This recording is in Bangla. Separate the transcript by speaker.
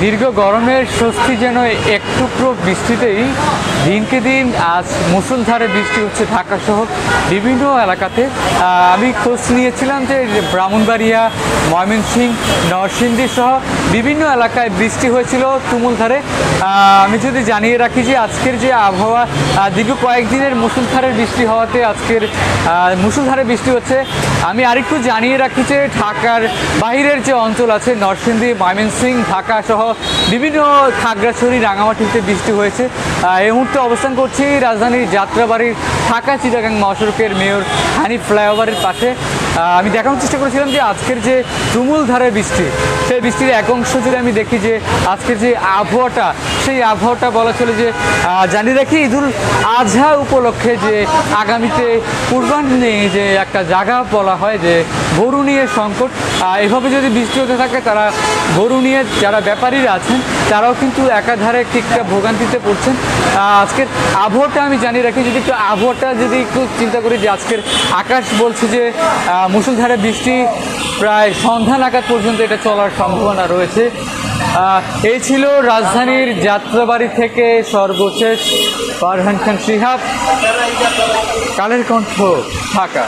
Speaker 1: দীর্ঘ গরমের স্বস্তি যেন এক টুকরো বৃষ্টিতেই দিনকে দিন আজ মুষলধারে বৃষ্টি হচ্ছে ঢাকা সহ বিভিন্ন এলাকাতে। আমি খোঁজ নিয়েছিলাম যে ব্রাহ্মণবাড়িয়া, ময়মনসিংহ, নরসিংদী সহ বিভিন্ন এলাকায় বৃষ্টি হয়েছিল তুমুলধারে। আমি যদি জানিয়ে রাখি যে আজকের যে আবহাওয়া, দীর্ঘ কয়েকদিনের মুষলধারের বৃষ্টি হওয়াতে আজকের মুষলধারে বৃষ্টি হচ্ছে। আমি আরেকটু জানিয়ে রাখি যে ঢাকার বাইরের যে অঞ্চল আছে নরসিংদী, ময়মনসিংহ, ঢাকা সহ বিভিন্ন খাগড়াছড়ি, রাঙামাটিতে বৃষ্টি হয়েছে। এই মুহূর্তে অবস্থান করছি রাজধানীর যাত্রাবাড়ির ঢাকা চিটাগাং মহাসড়কের মেয়র হানিফ ফ্লাইওভারের পাশে। আমি দেখানোর চেষ্টা করেছিলাম যে আজকের যে তুমুল ধারে বৃষ্টি, সেই বৃষ্টির এক অংশ জুড়ে আমি দেখি যে আজকের যে আবহাওয়াটা, সেই আবহাওয়াটা বলা চলে যে জানিয়ে রাখি ঈদুল আজহা উপলক্ষে যে আগামীতে কুরবানি যে একটা জায়গা বলা হয় যে গরু নিয়ে সংকট, এভাবে যদি বৃষ্টি হতে থাকে তারা গরু নিয়ে যারা ব্যাপারীরা আছেন তারাও কিন্তু একাধারে একটা ভোগান্তিতে পড়ছেন। আজকের আবহাওয়াটা আমি জানিয়ে রাখি, যদি একটু আবহাওয়াটা যদি একটু চিন্তা করি যে আজকের আকাশ বলছে যে মুষলধারে বৃষ্টি প্রায় সন্ধ্যা নাগাদ পর্যন্ত এটা চলার সম্ভাবনা রয়েছে। এই ছিল রাজধানীর যাত্রাবাড়ি থেকে সর্বশেষ ফারহান খান শিহাব, কালের কণ্ঠ, ঢাকা।